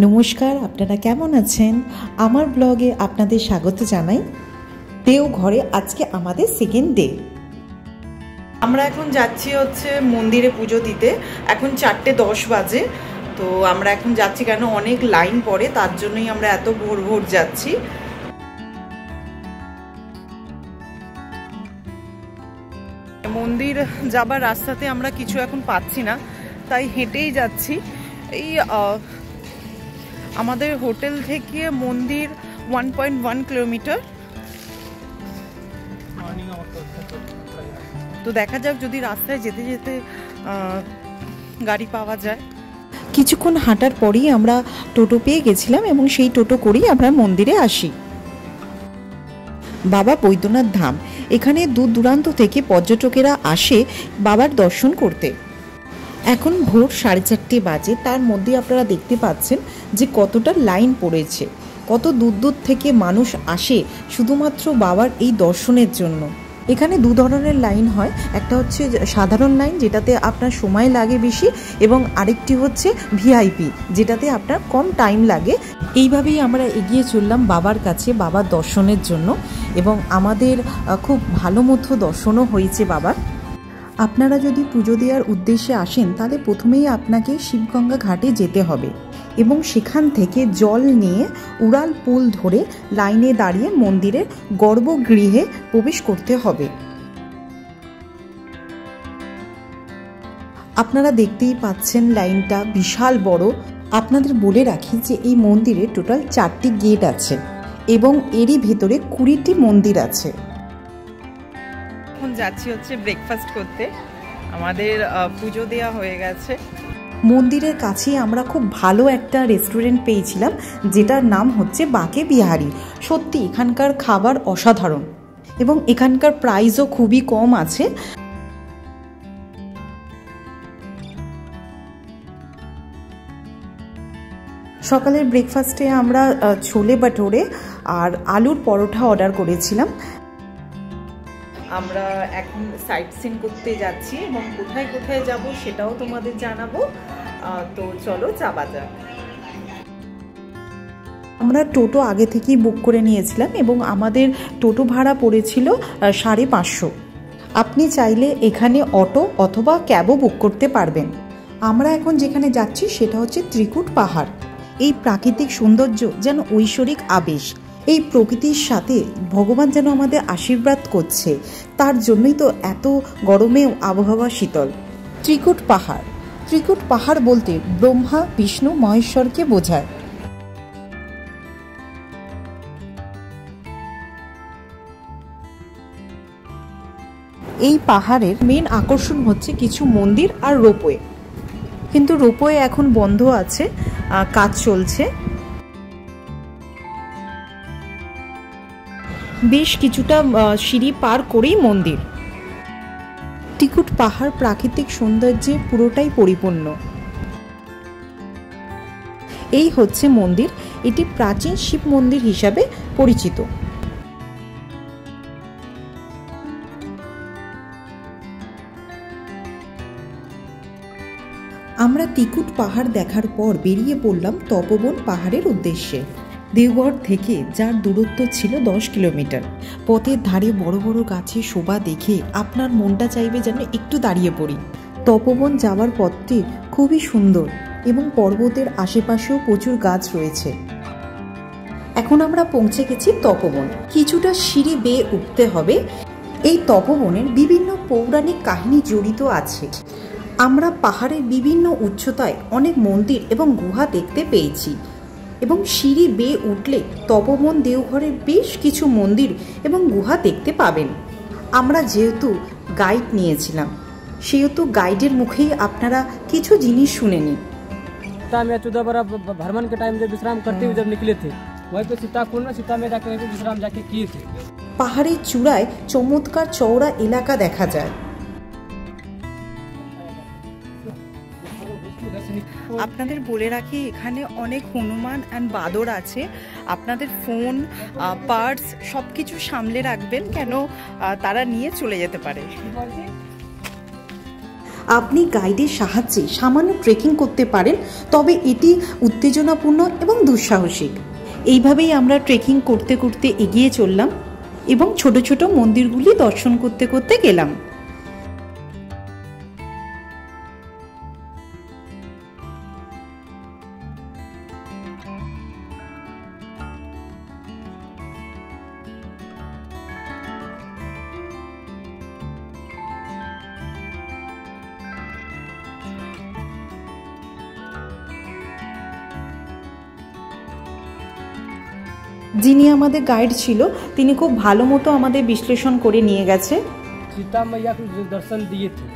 নমস্কার, আপনারা কেমন আছেন? আমার ব্লগে আপনাদের স্বাগত জানাই। দেওঘরে আজকে আমাদের সেকেন্ড ডে। আমরা এখন যাচ্ছি মন্দিরে পুজো দিতে। এখন 4:10 বাজে। তো আমরা এখন যাচ্ছি কেন অনেক লাইন পড়ে, তার জন্যই আমরা এত ভোর ভোর যাচ্ছি। মন্দির যাবার রাস্তাতে আমরা কিছু এখন পাচ্ছি না, তাই হেঁটেই যাচ্ছি। এই আমাদের হোটেল থেকে মন্দির 1.1 কিলোমিটার। তো দেখা যাক যদি রাস্তায় যেতে যেতে গাড়ি পাওয়া যায়। কিছুক্ষণ হাঁটার পরেই আমরা টোটো পেয়ে গেছিলাম এবং সেই টোটো করেই আমরা মন্দিরে আসি। বাবা বৈদ্যনাথ ধাম, এখানে দূর দূরান্ত থেকে পর্যটকেরা আসে বাবার দর্শন করতে। এখন ভোর 4:30 বাজে, তার মধ্যে আপনারা দেখতে পাচ্ছেন যে কতটা লাইন পড়েছে, কত দূর দূর থেকে মানুষ আসে শুধুমাত্র বাবার এই দর্শনের জন্য। এখানে দু ধরনের লাইন হয়, একটা হচ্ছে সাধারণ লাইন যেটাতে আপনার সময় লাগে বেশি, এবং আরেকটি হচ্ছে ভিআইপি যেটাতে আপনার কম টাইম লাগে। এইভাবেই আমরা এগিয়ে চললাম বাবার কাছে বাবার দর্শনের জন্য, এবং আমাদের খুব ভালো মতো দর্শনও হয়েছে বাবার। আপনারা যদি পুজো দেওয়ার উদ্দেশ্যে আসেন তাহলে প্রথমেই আপনাকে শিবগঙ্গা ঘাটে যেতে হবে এবং সেখান থেকে জল নিয়ে উড়াল পুল ধরে লাইনে দাঁড়িয়ে মন্দিরের গর্ভগৃহে প্রবেশ করতে হবে। আপনারা দেখতেই পাচ্ছেন লাইনটা বিশাল বড়। আপনাদের বলে রাখি যে এই মন্দিরে টোটাল 4টি গেট আছে এবং এরই ভেতরে 20টি মন্দির আছে। এখন যাচ্ছি ব্রেকফাস্ট করতে। আমাদের পুজো দেওয়া হয়ে গেছে। মন্দিরের কাছেই আমরা খুব ভালো একটা রেস্টুরেন্ট পেয়েছিলাম যেটার নাম হচ্ছে বাকে বিহারি। সত্যি এখানকার খাবার অসাধারণ এবং এখানকার প্রাইসও খুবই কম আছে। সকালের ব্রেকফাস্টে আমরা ছোলে বাটোরে আর আলুর পরোটা অর্ডার করেছিলাম। আমরা এখন সাইট সিন করতে যাচ্ছি এবং কোথায় কোথায় যাব সেটাও তোমাদের জানাবো। তো চলো যাওয়া যাক। আমরা টোটো আগে থেকেই বুক করে নিয়েছিলাম এবং আমাদের টোটো ভাড়া পড়েছিল 550। আপনি চাইলে এখানে অটো অথবা ক্যাবও বুক করতে পারবেন। আমরা এখন যেখানে যাচ্ছি সেটা হচ্ছে ত্রিকুট পাহাড়। এই প্রাকৃতিক সৌন্দর্য যেন ঐশ্বরিক আবেশ। এই প্রকৃতির সাথে ভগবান যেন আমাদের আশীর্বাদ করছে, তার জন্যই তো এত গরমেও আবহাওয়া শীতল। ত্রিকুট পাহাড়, ত্রিকুট পাহাড় বলতে ব্রহ্মা বিষ্ণু মহেশ্বরকে বোঝায়। এই পাহাড়ের মেন আকর্ষণ হচ্ছে কিছু মন্দির আর রোপওয়ে, কিন্তু রোপওয়ে এখন বন্ধ আছে, কাজ চলছে। বেশ কিছুটা সিঁড়ি পার করেই মন্দির। ত্রিকুট পাহাড় প্রাকৃতিক সৌন্দর্যে পুরোটাই পরিপূর্ণ। এই হচ্ছে মন্দির, এটি প্রাচীন শিব মন্দির হিসাবে পরিচিত। আমরা ত্রিকুট পাহাড় দেখার পর বেরিয়ে পড়লাম তপোবন পাহাড়ের উদ্দেশ্যে। দেওঘর থেকে যার দূরত্ব ছিল 10 কিলোমিটার। পথের ধারে বড় বড় গাছের শোভা দেখে আপনার মনটা চাইবে যেন একটু দাঁড়িয়ে পড়ি। তপোবন যাওয়ার পথটি খুবই সুন্দর এবং পর্বতের আশেপাশেও প্রচুর গাছ রয়েছে। এখন আমরা পৌঁছে গেছি তপোবন। কিছুটা সিঁড়ি বেয়ে উঠতে হবে। এই তপোবনের বিভিন্ন পৌরাণিক কাহিনী জড়িত আছে। আমরা পাহাড়ের বিভিন্ন উচ্চতায় অনেক মন্দির এবং গুহা দেখতে পেয়েছি এবং সিঁড়ি বেয়ে উঠলে তপোবন দেওঘরের বেশ কিছু মন্দির এবং গুহা দেখতে পাবেন। আমরা যেহেতু গাইড নিয়েছিলাম সেহেতু গাইডের মুখেই আপনারা কিছু জিনিস শুনে নিন। भ्रमण के टाइम जब विश्राम करते हुए जब निकले थे वहीं पे सीताकुंड में सीता मैया कहीं पे विश्राम जाके किए थे। পাহাড়ের চূড়ায় চমৎকার চওড়া এলাকা দেখা যায়। আপনাদের বলে রাখি এখানে অনেক হনুমান অ্যান্ড বাদর আছে। আপনাদের ফোন, পার্স সব কিছু সামলে রাখবেন, কেন তারা নিয়ে চলে যেতে পারে। আপনি গাইডের সাহায্যে সামান্য ট্রেকিং করতে পারেন, তবে এটি উত্তেজনাপূর্ণ এবং দুঃসাহসিক। এইভাবেই আমরা ট্রেকিং করতে করতে এগিয়ে চললাম এবং ছোট ছোট মন্দিরগুলি দর্শন করতে করতে গেলাম। যিনি আমাদের গাইড ছিল তিনি খুব ভালো মতো আমাদের বিশ্লেষণ করে নিয়ে গেছে। सीता मैया को जो दर्शन दिए थे,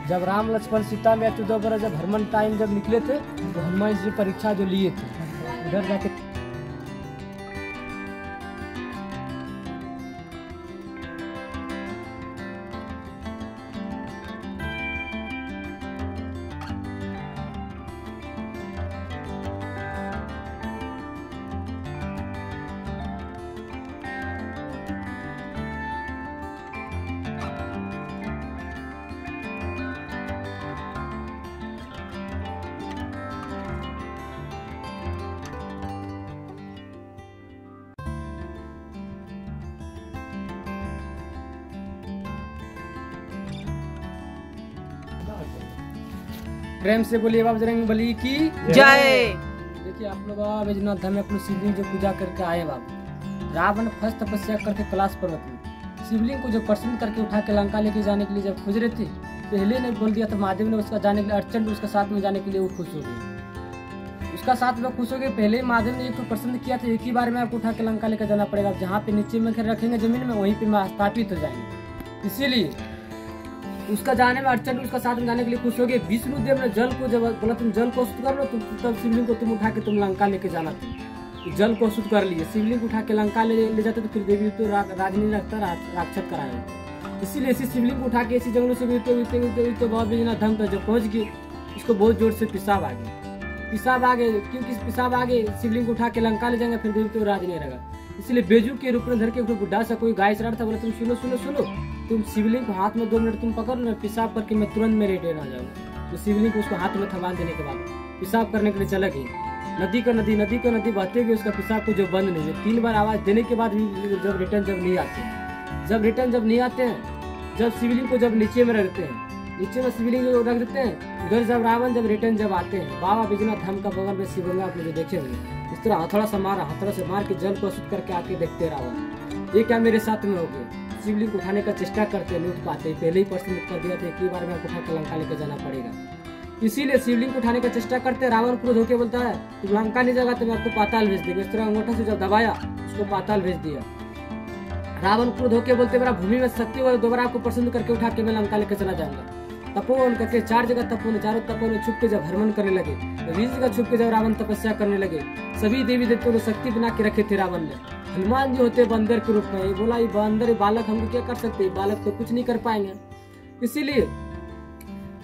जब राम लक्ष्मण सीता मैया 14 बरस जब भ्रमण टाइम जब निकले थे, तो हनुमान जी परीक्षा जो लिए थे उधर जाके प्रेम से बोलिए बाबा बजरंग बली की जय। देखिए आप लोग बाबा बैजनाथ धाम में अपने शिवलिंग जो पूजा करके आए बाबा, रावण फर्स्ट तपस्या करके कैलाश पर्वत में शिवलिंग को जो प्रसन्न करके उठा के लंका लेके जाने के लिए जब खोज रहे थे, पहले ने बोल दिया था महादेव ने उसका जाने के लिए, अर्चन उसका साथ में जाने के लिए वो खुश हो गई, उसका साथ में खुश हो गए। पहले ही महादेव ने एक तो पसंद किया था, एक ही बार में आपको उठा के लंका लेकर जाना पड़ेगा, जहाँ पे नीचे में रखेंगे जमीन में वहीं पे स्थापित हो जाएंगे। इसीलिए उसका जाने में अर्चन उसका साथ में जाने के लिए खुश हो गए। विष्णु देव ने जल को जब बोला तुम जल को शुद्ध कर लो, तब शिवलिंग को तुम उठा के तुम लंका लेके जाना था, जल को शुद्ध कर लिए, शिवलिंग उठा के लंका ले जाते तो फिर देवी तो राज नहीं लगता, राक्षस कराया। इसीलिए इसी शिवलिंग को उठा के इसी जंगलों से बाबा बैजनाथ धाम तक जब पहुंच गए, इसको बहुत जोर से पेशाब आ गए, क्योंकि पेशाब आ गए शिवलिंग को उठा के लंका ले जाएंगे फिर देवी तो राज नहीं रहेगा। इसलिए बेजू के रूप में धर के बुढ़ा सा कोई गाय चढ़ा था, बोला तुम सुनो सुनो सुनो, तुम शिवलिंग को हाथ में 2 मिनट तुम पकड़ लो, पेशाब करके मैं तुरंत में रेडी आ जाऊंगा। तो शिवलिंग को उसको हाथ में थमा देने के बाद पेशाब करने के लिए चला गई। नदी का नदी बहते हुए उसका पेशाब को जो बंद नहीं हुई, 3 बार आवाज देने के बाद भी जब रिटर्न जब नहीं आते हैं, जब शिवलिंग को जब नीचे में रखते हैं, नीचे में शिवलिंग को रख देते हैं, उधर जब रावण जब रिटर्न जब आते हैं, बाबा बैजनाथ धाम का बगल में शिवगंगा आप लोग जो देखे होंगे, इस तरह हथौड़ा से मार के जल को शुद्ध करके आके देखते रावण, ये क्या मेरे साथ में हो गया। शिवलिंग को उठाने का चेष्टा करते नहीं उठ पाते, पहले ही प्रश्न कर दिया था, एक ही बार में उठा के लंका लेकर जाना पड़ेगा। इसीलिए शिवलिंग को उठाने का चेष्टा करते, रावण क्रोध होकर बोलता है तुम लंका नहीं जाएगा तो मैं आपको पाताल भेज देगा। इस तरह अंगूठा से जब दबाया उसको पाताल भेज दिया। रावण क्रोध होकर बोलते मेरा भूमि में शक्ति हो, दोबारा आपको प्रसन्न करके उठा के मैं लंका लेकर चला जाऊंगा। तपोवन करके 4 जगह तपोवन, चारों तपोवन में छुप के जब भ्रमण करने लगे, 20 जगह छुप के जब रावण तपस्या करने लगे, सभी देवी देवताओं ने शक्ति बना के रखे थे रावण ने। हनुमान जी होते बंदर के रूप में, ये बोला ये बंदर बालक हमको क्या कर सकते, बालक तो कुछ नहीं कर पाएंगे। इसीलिए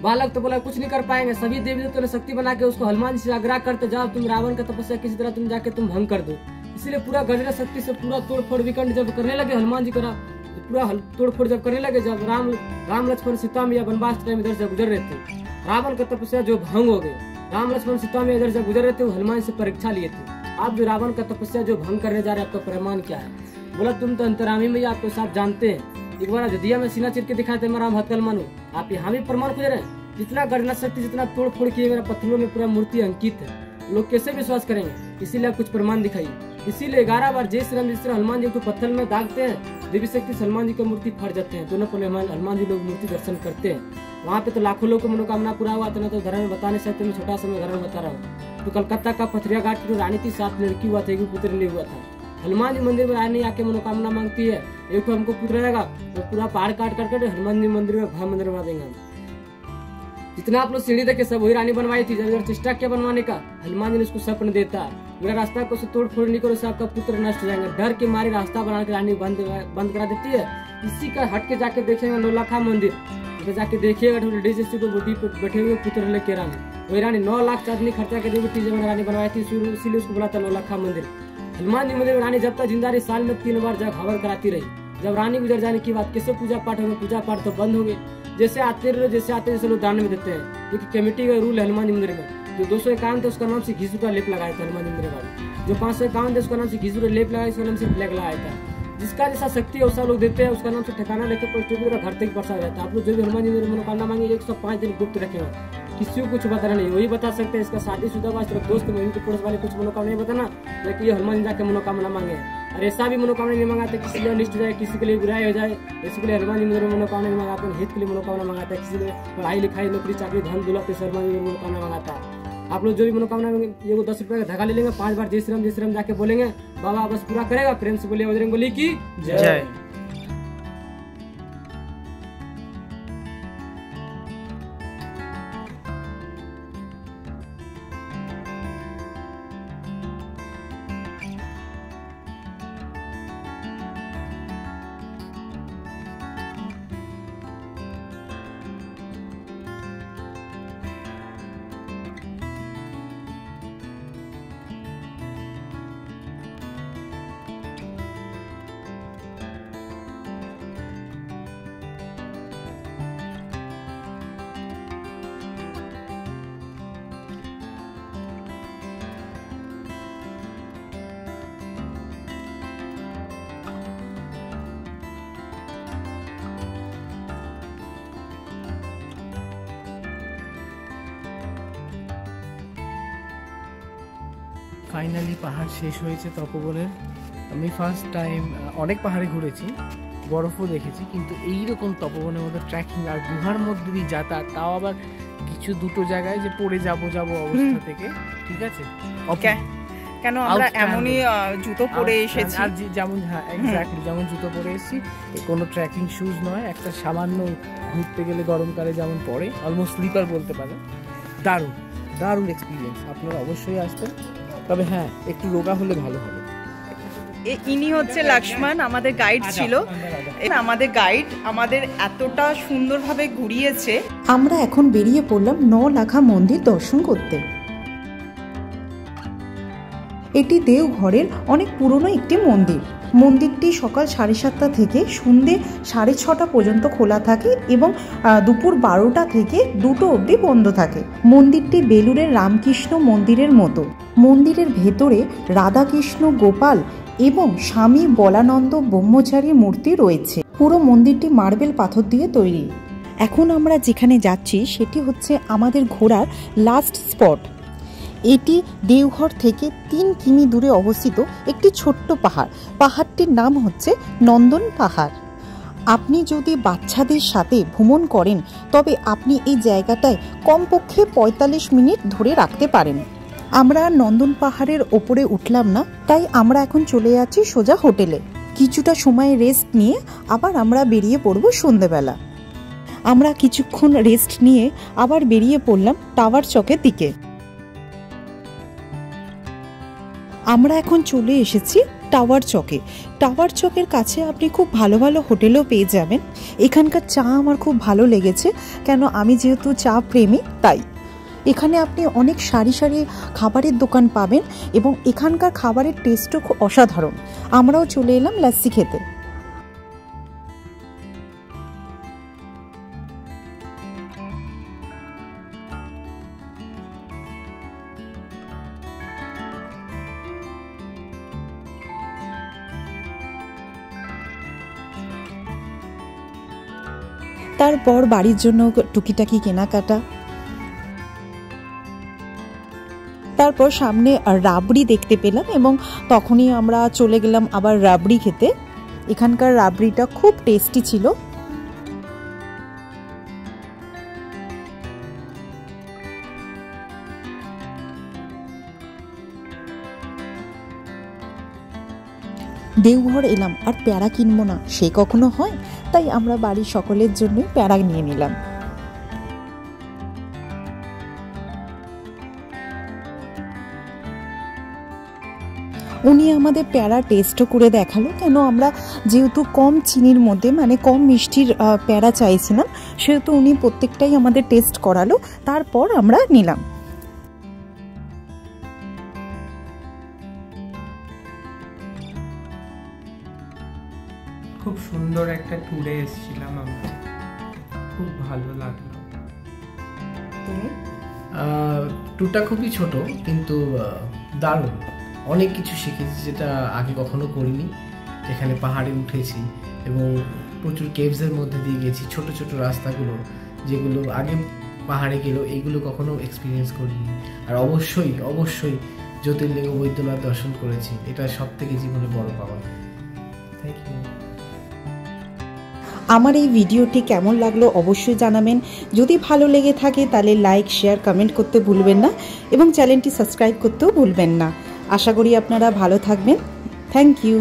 बालक तो बोला कुछ नहीं कर पाएंगे, सभी देवी देवताओं ने शक्ति बना के उसको हनुमान जी से आग्रह करते जाओ तुम रावण का तपस्या किसी तरह तुम जाके तुम भंग कर दो। इसीलिए पूरा गजरा शक्ति से पूरा तोड़फोड़ विकंड जब करने लगे, हनुमान जी का पूरा तोड़फोड़ जब करने लगे, जब राम लक्ष्मण सीता मैया वनवास टाइम इधर से गुजर रहे थे, रावण का तपस्या जो भंग हो गए, राम लक्ष्मण सीता मैया इधर से गुजर रहे थे, वो हनुमान से परीक्षा लिए थे, आप जो रावण का तपस्या जो भंग करने जा रहे हैं आपका प्रमाण क्या है। बोला तुम तो अंतरामी मैया आपको साफ जानते हैं, एक बार अयोध्या में सीना चिर के दिखाए थे मेरा हथकल मानो, आप यहाँ भी प्रमाण खोज रहे हैं। जितना गणना शक्ति जितना तोड़ फोड़ किए मेरा पत्थरों में पूरा मूर्ति अंकित है, लोग कैसे विश्वास करेंगे। इसीलिए आप कुछ प्रमाण दिखाइए। इसीलिए 11 बार जय श्री राम जिस तरह हनुमान जी को पत्थर में दागते हैं, देवी शक्ति से हनुमान जी की मूर्ति फट जाते हैं। दोनों पहले हनुमान जी लोग मूर्ति दर्शन करते हैं, वहाँ पे तो लाखों लोग को मनोकामना पूरा हुआ था। ना तो धर्म में बता नहीं सकते, मैं छोटा सा मैं धर्म बता रहा हूँ। तो कलकत्ता का पथरिया घाट की जो रानी थी, 7 लड़की हुआ था, एक पुत्र नहीं हुआ था। हनुमान जी मंदिर में रानी आके मनोकामना मांगती है, एक तो हमको पुत्र रहेगा, तो पूरा पहाड़ काट करके हनुमान जी मंदिर में भव्य मंदिर बना देंगे हम। जितना आप लोग सीढ़ी देखे सब वही रानी बनवाई थी। जब चेष्टा किया बनवाने का, हनुमान जी ने उसको सपन देता है मेरा रास्ता को तोड़ फोड़ नहीं करो, उससे आपका पुत्र नष्ट हो जाएगा। डर के मारे रास्ता बना के रानी बंद करा देती है। इसी का हट के जाके देखेंगे नौलखा मंदिर, तो जाके देखिएगा बूटी पे बैठे हुए पुत्र लेके रानी, वही रानी 9 लाख चांदनी खर्चा के देवी जब रानी बनवाई थी, इसीलिए उसको बोला था नौलखा मंदिर। हनुमान जी मंदिर में रानी जब तक जिंदा रही, साल में 3 बार जग हवन कराती रही। जब रानी गुजर जाने की बात, कैसे पूजा पाठ हो गए, पूजा पाठ तो बंद हो गए। जैसे आते लोग दान में देते हैं, क्योंकि कमेटी का रूल है हनुमान जी मंदिर में। जो 251 था उसका नाम से घिसू का लेप लगाया था हनुमान जी मंदिर वाले। जो 551 था उसका नाम से घिसू का लेप लगाया, उसका नाम से फ्लैग लगाया था। जिसका जैसा शक्ति है वैसा लोग देते हैं, उसका नाम से ठिकाना लेके पूरा घर तक बरसा जाता है। आप लोग जो भी हनुमान जी मंदिर मनोकामना मांगे 105 दिन गुप्त रखेगा, किसी को कुछ बताना नहीं, वही बता सकते हैं। इसका शादीशुदा बा सिर्फ दोस्त में उनके पुरुष वाले कुछ मनोकामना नहीं बताना, लेकिन ये हनुमान जी जाके मनोकामना मांगे। और ऐसा भी मनोकामना नहीं मंगाते किसी के लिए अनिष्ट हो जाए, किसी के लिए बुराई हो जाए, इसी के लिए हनुमान जी मंदिर में मनोकामना नहीं मंगाते, हित के लिए मनोकामना मंगाता है। किसी के लिए पढ़ाई लिखाई नौकरी चाकरी धन दौलत हनुमान जी मंदिर मनोकामना मंगाता है। आप लोग जो भी मनोकामना में ये 10 रुपए का धागा ले लेंगे, 5 बार जय श्री राम जाके बोलेंगे, बाबा बस पूरा करेगा। प्रेम से बोलिए बजरंगबली की जय। ফাইনালি পাহাড় শেষ হয়েছে তপবনের। আমি ফার্স্ট টাইম অনেক পাহাড়ে ঘুরেছি, বরফও দেখেছি, কিন্তু এইরকম তপবনের মধ্যে ট্রেকিং আর গুহার মধ্যে দিয়ে যাতায়াত, তাও আবার কিছু দুটো জায়গায় যে পড়ে যাবো অবস্থা থেকে, ঠিক আছে ওকে, কেন আমরা এমনই জুতো পরে এসেছি, আর যেমন হ্যাঁ এক্স্যাক্টলি যেমন জুতো পরে এসেছি, কোনো ট্রেকিং শুজ নয়, একটা সামান্য ঘুরতে গেলে গরমকালে যেমন পরে অলমোস্ট স্লিপার বলতে পারেন। দারুণ দারুণ এক্সপিরিয়েন্স, আপনারা অবশ্যই আসবেন, তবে হ্যাঁ একটু রোগা হলে ভালো হবে। ইনি হচ্ছে লক্ষ্মণ, আমাদের গাইড ছিল। আমাদের গাইড আমাদের এতটা সুন্দরভাবে ঘুরিয়েছে। আমরা এখন বেরিয়ে পড়লাম নলাখা মন্দির দর্শন করতে। এটি দেওঘরের অনেক পুরনো একটি মন্দির। মন্দিরটি সকাল 7:30 থেকে সন্ধে 6:30 পর্যন্ত খোলা থাকে এবং দুপুর 12টা থেকে 2টো অবধি বন্ধ থাকে। মন্দিরটি বেলুড়ের রামকৃষ্ণ মন্দিরের মতো। মন্দিরের ভেতরে রাধাকৃষ্ণ, গোপাল এবং স্বামী বলানন্দ ব্রহ্মচারীর মূর্তি রয়েছে। পুরো মন্দিরটি মার্বেল পাথর দিয়ে তৈরি। এখন আমরা যেখানে যাচ্ছি সেটি হচ্ছে আমাদের ঘোরার লাস্ট স্পট। এটি দেওঘর থেকে 3 কিমি দূরে অবস্থিত একটি ছোট্ট পাহাড়। পাহাড়টির নাম হচ্ছে নন্দন পাহাড়। আপনি যদি বাচ্চাদের সাথে ভ্রমণ করেন তবে আপনি এই জায়গাটায় কমপক্ষে 45 মিনিট ধরে রাখতে পারেন। আমরা নন্দন পাহাড়ের ওপরে উঠলাম না, তাই আমরা এখন চলে যাচ্ছি সোজা হোটেলে। কিছুটা সময় রেস্ট নিয়ে আবার আমরা বেরিয়ে পড়ব সন্ধ্যেবেলা। আমরা কিছুক্ষণ রেস্ট নিয়ে আবার বেরিয়ে পড়লাম টাওয়ার চকের দিকে। আমরা এখন চলে এসেছি টাওয়ার চকে। টাওয়ার চকের কাছে আপনি খুব ভালো ভালো হোটেলও পেয়ে যাবেন। এখানকার চা আমার খুব ভালো লেগেছে, কেন আমি যেহেতু চা প্রেমী তাই। এখানে আপনি অনেক সারি সারি খাবারের দোকান পাবেন এবং এখানকার খাবারের টেস্টও খুব অসাধারণ। আমরাও চলে এলাম লাস্সি খেতে। তারপর বাড়ির জন্য টুকিটাকি কেনাকাটা। তারপর সামনে রাবড়ি দেখতে পেলাম এবং তখনই আমরা চলে গেলাম আবার রাবড়ি খেতে। এখানকার রাবড়িটা খুব টেস্টি ছিল। দেওঘর এলাম আর প্যারা কিনবো না সে কখনো হয়, তাই আমরা বাড়ির সকলের জন্য প্যারা নিয়ে নিলাম। উনি আমাদের প্যারা টেস্টও করে দেখালো, কেন আমরা যেহেতু কম চিনির মধ্যে মানে কম মিষ্টির প্যারা চাইছিলাম, সেহেতু উনি প্রত্যেকটাই আমাদের টেস্ট করালো, তারপর আমরা নিলাম। খুব সুন্দর একটা ট্যুরে এসেছিলাম আমরা। খুব ভালো লাগলো। তুমি? ট্যুরটা খুবই ছোট কিন্তু দারুণ, অনেক কিছু শিখেছি যেটা আগে কখনো করিনি। এখানে পাহাড়ে উঠেছি এবং প্রচুর কেভসের মধ্যে দিয়ে গেছি, ছোট ছোট রাস্তাগুলো যেগুলো আগে পাহাড়ে গেলেও এইগুলো কখনো এক্সপিরিয়েন্স করিনি। আর অবশ্যই অবশ্যই জ্যোতির্লিঙ্গ বৈদ্যনাথ দর্শন করেছি, এটা সব থেকে জীবনে বড় পাওয়া। Thank you. আমার এই ভিডিওটি কেমন লাগলো অবশ্যই জানাবেন। যদি ভালো লেগে থাকে তাহলে লাইক, শেয়ার, কমেন্ট করতে ভুলবেন না এবং চ্যানেলটি সাবস্ক্রাইব করতেও ভুলবেন না। আশা করি আপনারা ভালো থাকবেন। Thank you.